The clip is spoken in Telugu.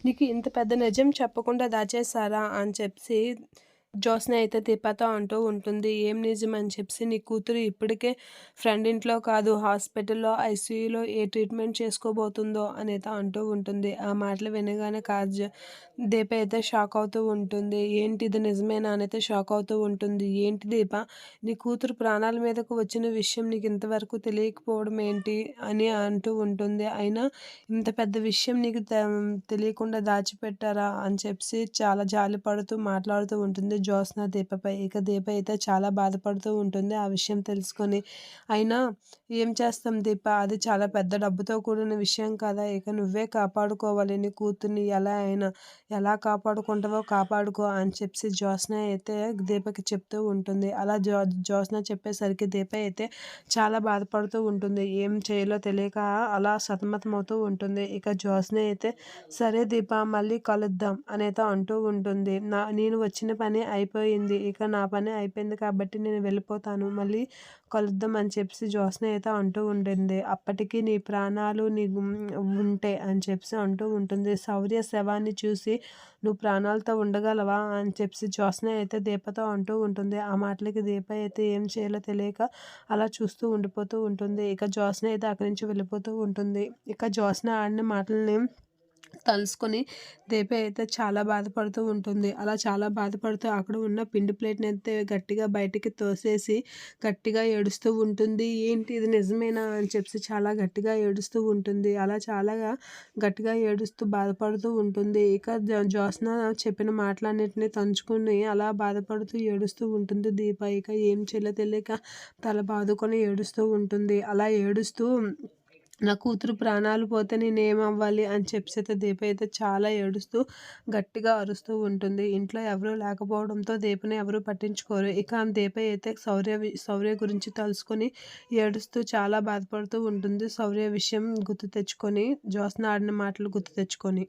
నీకు ఇంత పెద్ద నిజం చెప్పకుండా దాచేసారా అని చెప్పి జ్యోత్స్న అయితే దీపతో అంటూ ఉంటుంది. ఏం నిజం అని చెప్పి నీ కూతురు ఇప్పటికే ఫ్రెండ్ ఇంట్లో కాదు హాస్పిటల్‌లో ఐసీయూలో ఏ ట్రీట్మెంట్ చేసుకోబోతుందో అనైతే అంటూ ఉంటుంది. ఆ మాటలు వినగానే దీప అయితే షాక్ అవుతూ ఉంటుంది. ఏంటి ఇది నిజమేనా అనైతే షాక్ అవుతూ ఉంటుంది. ఏంటి దీప నీ కూతురు ప్రాణాల మీదకు వచ్చిన విషయం నీకు ఇంతవరకు తెలియకపోవడం ఏంటి అని అంటూ ఉంటుంది. అయినా ఇంత పెద్ద విషయం నీకు తెలియకుండా దాచిపెట్టారా అని చెప్పి చాలా జాలి పడుతూ మాట్లాడుతూ ఉంటుంది జ్యోత్స్న దీపపై. ఇక దీప అయితే చాలా బాధపడుతూ ఉంటుంది ఆ విషయం తెలుసుకొని. అయినా ఏం చేస్తాం దీప, అది చాలా పెద్ద డబ్బుతో కూడిన విషయం కదా! ఇక నువ్వే కాపాడుకోవాలి నీ కూతుర్ని ఎలా అయినా. ఎలా కాపాడుకుంటావో కాపాడుకో అని చెప్పి జ్యోత్స్న అయితే దీపకి చెప్తూ ఉంటుంది. అలా జ్యోత్స్న చెప్పేసరికి దీప అయితే చాలా బాధపడుతూ ఉంటుంది. ఏం చేయాలో తెలియక అలా సతమతమవుతూ ఉంటుంది. ఇక జ్యోత్స్న అయితే సరే దీప మళ్ళీ కలుద్దాం అనైతే అంటూ ఉంటుంది. నేను వచ్చిన పని అయిపోయింది. ఇక నా పని అయిపోయింది కాబట్టి నేను వెళ్ళిపోతాను. మళ్ళీ కలుద్దాం అని చెప్పేసి జ్యోత్స్న అయితే అంటూ ఉంటుంది. అప్పటికి నీ ప్రాణాలు ఉంటే అని చెప్పేసి అంటూ ఉంటుంది. శౌర్య శవాన్ని చూసి నువ్వు ప్రాణాలతో ఉండగలవా అని చెప్పేసి జ్యోత్స్న అయితే దీపతో అంటూ ఉంటుంది. ఆ మాటలకి దీప అయితే ఏం చేయాలో తెలియక అలా చూస్తూ ఉండిపోతూ ఉంటుంది. ఇక జ్యోత్స్న అయితే అక్కడి నుంచి వెళ్ళిపోతూ ఉంటుంది. ఇక జ్యోత్స్న ఆడిన మాటలని తలుసుకొని దీప అయితే చాలా బాధపడుతూ ఉంటుంది. అలా చాలా బాధపడుతూ అక్కడ ఉన్న పిండి ప్లేట్‌ని అయితే గట్టిగా బయటికి తోసేసి గట్టిగా ఏడుస్తూ ఉంటుంది. ఏంటి ఇది నిజమేనా అని చెప్పేసి చాలా గట్టిగా ఏడుస్తూ ఉంటుంది. అలా చాలా గట్టిగా ఏడుస్తూ బాధపడుతూ ఉంటుంది. ఇక జ్యోత్స్న చెప్పిన మాటలన్నిటిని తలుచుకొని అలా బాధపడుతూ ఏడుస్తూ ఉంటుంది దీప. ఇక ఏం చేయాలో తెలియక తల బాదుకొని ఏడుస్తూ ఉంటుంది. అలా ఏడుస్తూ నా కూతురు ప్రాణాలు పోతే నేనేమవ్వాలి అని చెప్పేసి దీప అయితే చాలా ఏడుస్తూ గట్టిగా అరుస్తూ ఉంటుంది. ఇంట్లో ఎవరూ లేకపోవడంతో దీపని ఎవరూ పట్టించుకోరు. ఇక దీప అయితే శౌర్య గురించి తలుసుకొని ఏడుస్తూ చాలా బాధపడుతూ ఉంటుంది. శౌర్య విషయం గుర్తు తెచ్చుకొని జ్యోత్స్న ఆడిన మాటలు గుర్తు తెచ్చుకొని.